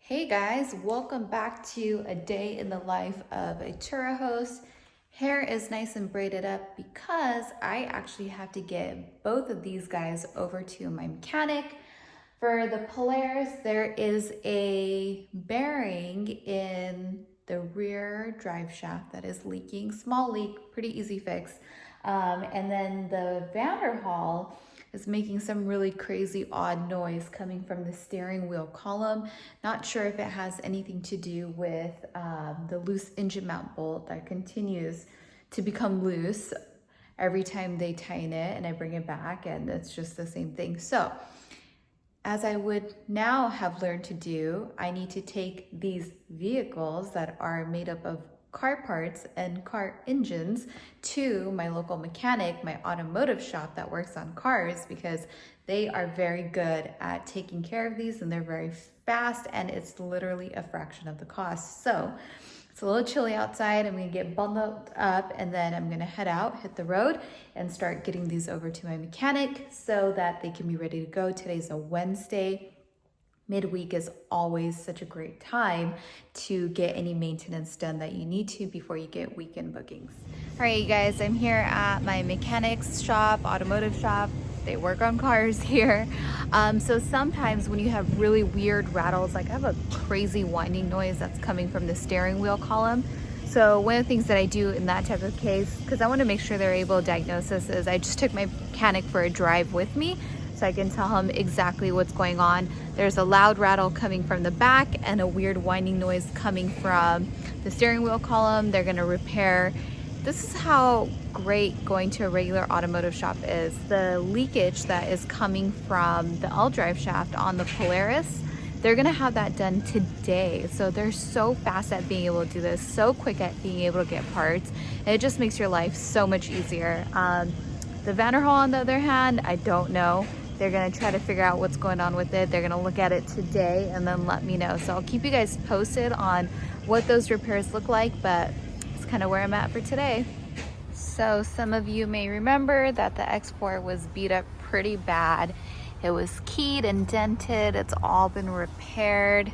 Hey guys, welcome back to a day in the life of a Turo host. Hair is nice and braided up because I actually have to get both of these guys over to my mechanic. For the Polaris, there is a bearing in the rear drive shaft that is leaking. Small leak, pretty easy fix. And then the Vanderhall is making some really crazy odd noise coming from the steering wheel column. Not sure if it has anything to do with the loose engine mount bolt that continues to become loose every time they tighten it and I bring it back, and it's just the same thing. So as I would now have learned to do, I need to take these vehicles that are made up of car parts and car engines to my local mechanic, my automotive shop that works on cars, because they are very good at taking care of these and they're very fast and it's literally a fraction of the cost. So it's a little chilly outside. I'm gonna get bundled up and then I'm gonna head out, hit the road, and start getting these over to my mechanic so that they can be ready to go. Today's a Wednesday. Midweek is always such a great time to get any maintenance done that you need to before you get weekend bookings. All right, you guys, I'm here at my mechanic's shop, automotive shop. They work on cars here. So sometimes when you have really weird rattles, like I have a crazy whining noise that's coming from the steering wheel column. So one of the things that I do in that type of case, because I want to make sure they're able to diagnose this, is I just took my mechanic for a drive with me so I can tell him exactly what's going on. There's a loud rattle coming from the back and a weird whining noise coming from the steering wheel column. They're gonna repair. This is how great going to a regular automotive shop is. The leakage that is coming from the L-drive shaft on the Polaris, they're gonna have that done today. So they're so fast at being able to do this, so quick at being able to get parts. And it just makes your life so much easier. The Vanderhall, on the other hand, I don't know. They're gonna try to figure out what's going on with it. They're gonna look at it today and then let me know. So I'll keep you guys posted on what those repairs look like, but it's kind of where I'm at for today. So some of you may remember that the X4 was beat up pretty bad. It was keyed and dented. It's all been repaired.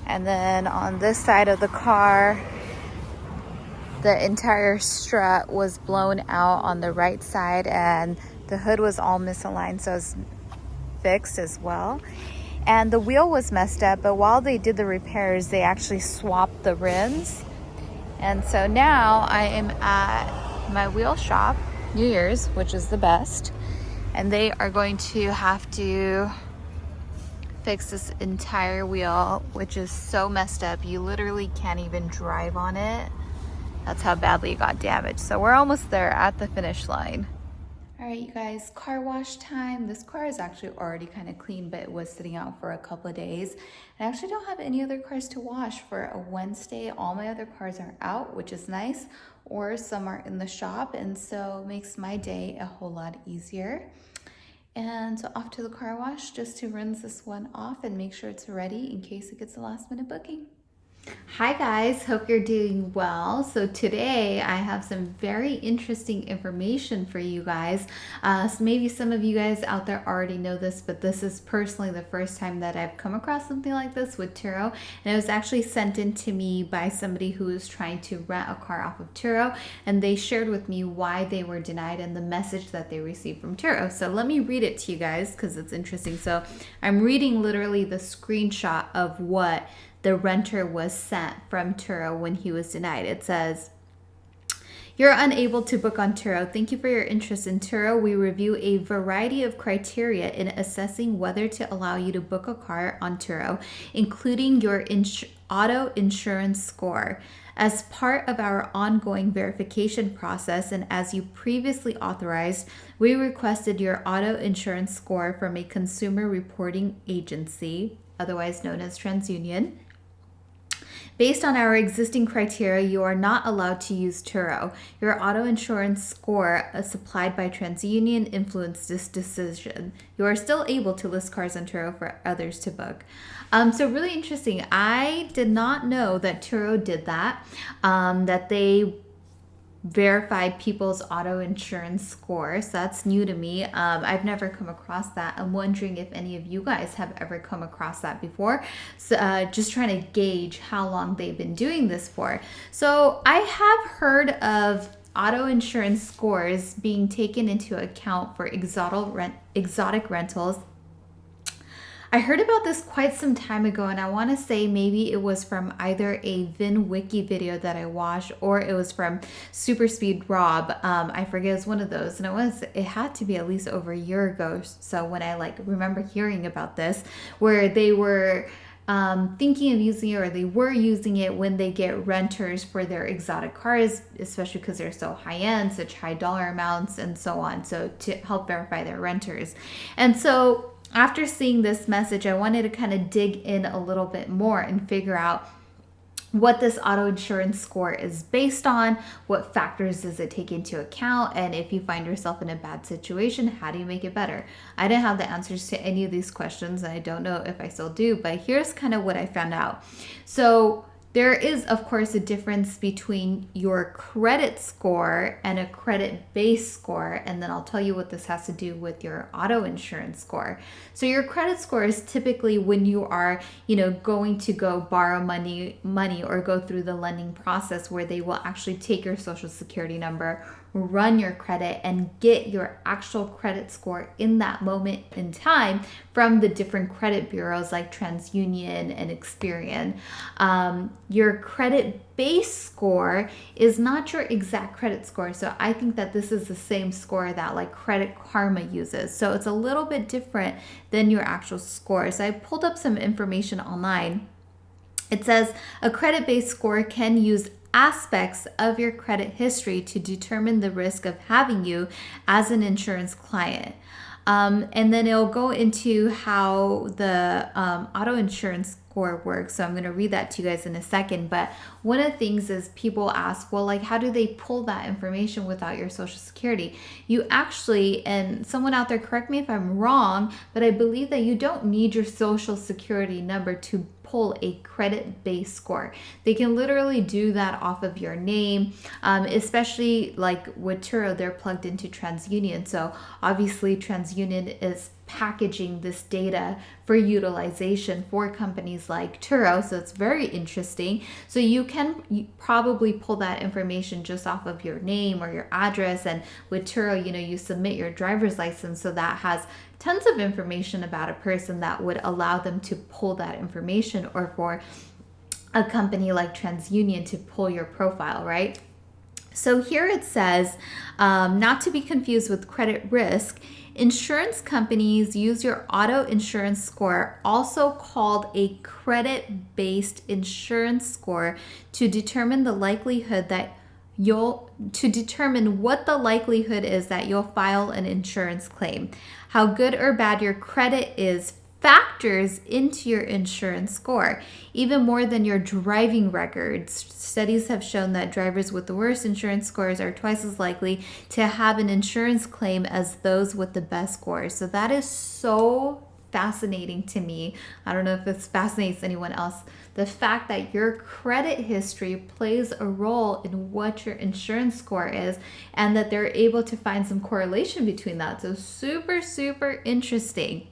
And then on this side of the car, the entire strut was blown out on the right side and the hood was all misaligned, so it's fixed as well. And the wheel was messed up, but while they did the repairs, they actually swapped the rims. And so now I am at my wheel shop, New Year's, which is the best. And they are going to have to fix this entire wheel, which is so messed up. You literally can't even drive on it. That's how badly it got damaged. So we're almost there at the finish line. All right, you guys, car wash time. This car is actually already kind of clean, but it was sitting out for a couple of days. I actually don't have any other cars to wash for a Wednesday. All my other cars are out, which is nice, or some are in the shop, and so it makes my day a whole lot easier. And so off to the car wash just to rinse this one off and make sure it's ready in case it gets a last minute booking. Hi guys, hope you're doing well. So today I have some very interesting information for you guys. So maybe some of you guys out there already know this, but this is personally the first time that I've come across something like this with Turo. And it was actually sent in to me by somebody who was trying to rent a car off of Turo, and they shared with me why they were denied and the message that they received from Turo. So let me read it to you guys because it's interesting. So I'm reading literally the screenshot of what the renter was sent from Turo when he was denied. It says, "You're unable to book on Turo. Thank you for your interest in Turo. We review a variety of criteria in assessing whether to allow you to book a car on Turo, including your auto insurance score. As part of our ongoing verification process, and as you previously authorized, we requested your auto insurance score from a consumer reporting agency, otherwise known as TransUnion. Based on our existing criteria, you are not allowed to use Turo. Your auto insurance score supplied by TransUnion influenced this decision. You are still able to list cars on Turo for others to book." So really interesting. I did not know that Turo did that, that they verify people's auto insurance score. So that's new to me. I've never come across that. I'm wondering if any of you guys have ever come across that before. So just trying to gauge how long they've been doing this for. So I have heard of auto insurance scores being taken into account for exotic rentals. I heard about this quite some time ago, and I want to say maybe it was from either a VinWiki video that I watched, or it was from Super Speed Rob. I forget, it's one of those, and it had to be at least over a year ago. So when I remember hearing about this, where they were thinking of using it, or they were using it when they get renters for their exotic cars, especially because they're so high end, such high dollar amounts, and so on. So to help verify their renters, and so after seeing this message, I wanted to kind of dig in a little bit more and figure out what this auto insurance score is based on, what factors does it take into account, and if you find yourself in a bad situation, how do you make it better? I didn't have the answers to any of these questions, and I don't know if I still do, but here's kind of what I found out. So there is, of course, a difference between your credit score and a credit-based score, and then I'll tell you what this has to do with your auto insurance score. So your credit score is typically when you are, going to go borrow money or go through the lending process, where they will actually take your social security number, run your credit, and get your actual credit score in that moment in time from the different credit bureaus like TransUnion and Experian. Your credit base score is not your exact credit score. So I think that this is the same score that Credit Karma uses. So it's a little bit different than your actual score. So I pulled up some information online. It says a credit-based score can use aspects of your credit history to determine the risk of having you as an insurance client. And then it'll go into how the auto insurance score works. So I'm going to read that to you guys in a second. But one of the things is people ask, well, how do they pull that information without your social security? You actually, and someone out there, correct me if I'm wrong, but I believe that you don't need your social security number to pull a credit-based score. They can literally do that off of your name, especially with Turo, they're plugged into TransUnion. So obviously TransUnion is packaging this data for utilization for companies like Turo. So it's very interesting. So you probably pull that information just off of your name or your address. And with Turo, you submit your driver's license. So that has tons of information about a person that would allow them to pull that information, or for a company like TransUnion to pull your profile, right? So here it says, not to be confused with credit risk, insurance companies use your auto insurance score, also called a credit-based insurance score, to determine what the likelihood is that you'll file an insurance claim. How good or bad your credit is factors into your insurance score, even more than your driving records. Studies have shown that drivers with the worst insurance scores are twice as likely to have an insurance claim as those with the best scores. So that is so fascinating to me. I don't know if this fascinates anyone else. The fact that your credit history plays a role in what your insurance score is, and that they're able to find some correlation between that. So super, super interesting.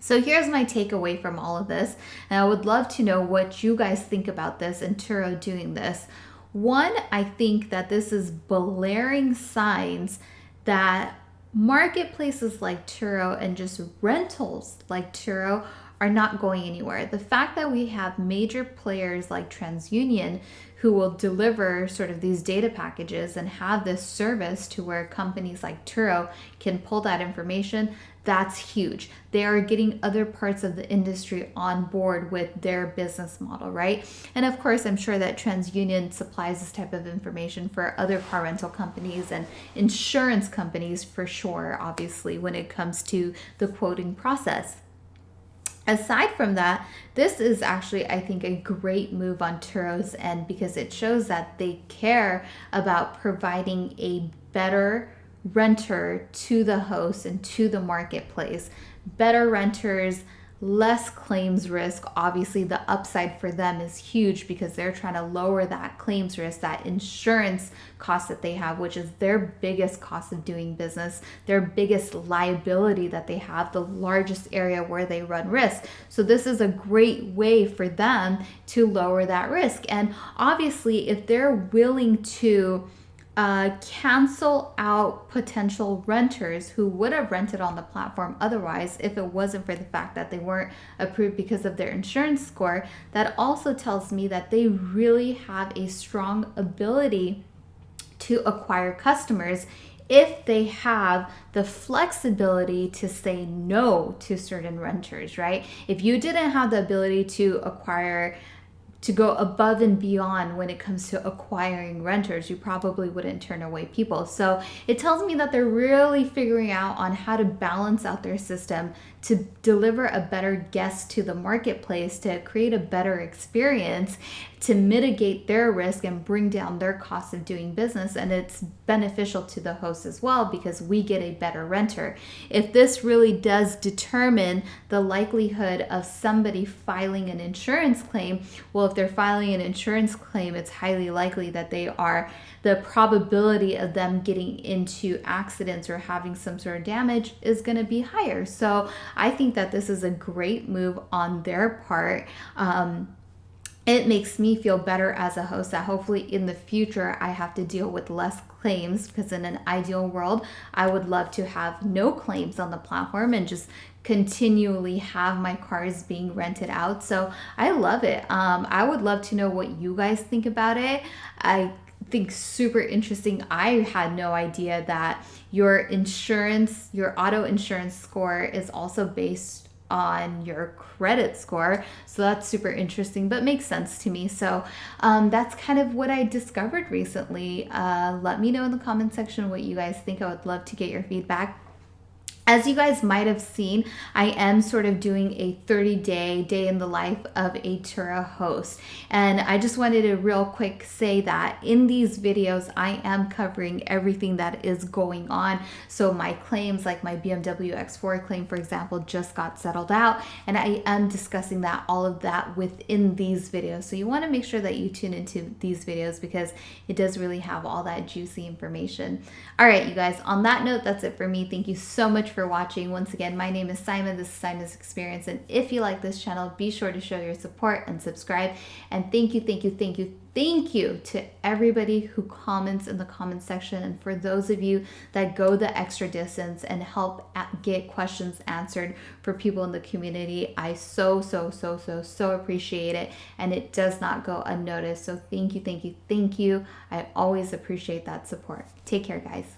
So here's my takeaway from all of this, and I would love to know what you guys think about this and Turo doing this. One, I think that this is blaring signs that marketplaces like Turo and just rentals like Turo are not going anywhere. The fact that we have major players like TransUnion who will deliver sort of these data packages and have this service to where companies like Turo can pull that information, that's huge. They are getting other parts of the industry on board with their business model, right? And of course, I'm sure that TransUnion supplies this type of information for other car rental companies and insurance companies for sure, obviously, when it comes to the quoting process. Aside from that, this is actually, I think, a great move on Turo's end, because it shows that they care about providing a better renter to the host and to the marketplace. Better renters, less claims risk. Obviously, the upside for them is huge because they're trying to lower that claims risk, that insurance cost that they have, which is their biggest cost of doing business, their biggest liability that they have, the largest area where they run risk. So this is a great way for them to lower that risk. And obviously, if they're willing to cancel out potential renters who would have rented on the platform otherwise if it wasn't for the fact that they weren't approved because of their insurance score, that also tells me that they really have a strong ability to acquire customers if they have the flexibility to say no to certain renters, right? If you didn't have the ability to go above and beyond when it comes to acquiring renters, you probably wouldn't turn away people. So it tells me that they're really figuring out on how to balance out their system to deliver a better guest to the marketplace, to create a better experience, to mitigate their risk and bring down their cost of doing business. And it's beneficial to the host as well because we get a better renter. If this really does determine the likelihood of somebody filing an insurance claim, well, if they're filing an insurance claim, it's highly likely that the probability of them getting into accidents or having some sort of damage is going to be higher. So I think that this is a great move on their part. It makes me feel better as a host that hopefully in the future I have to deal with less claims, because in an ideal world, I would love to have no claims on the platform and just continually have my cars being rented out. So I love it. I would love to know what you guys think about it. I think super interesting. I had no idea that your auto insurance score is also based on your credit score. So that's super interesting, but makes sense to me. So that's kind of what I discovered recently. Let me know in the comment section what you guys think. I would love to get your feedback. As you guys might have seen, I am sort of doing a 30-day day in the life of a Turo host. And I just wanted to real quick say that in these videos, I am covering everything that is going on. So my claims, like my BMW X4 claim, for example, just got settled out. And I am discussing all of that within these videos. So you want to make sure that you tune into these videos because it does really have all that juicy information. All right, you guys, on that note, that's it for me. Thank you so much for watching. Once again, my name is Saimah. This is Saimah's Experience. And if you like this channel, be sure to show your support and subscribe. And thank you to everybody who comments in the comment section. And for those of you that go the extra distance and help get questions answered for people in the community, I so appreciate it. And it does not go unnoticed. So thank you. I always appreciate that support. Take care, guys.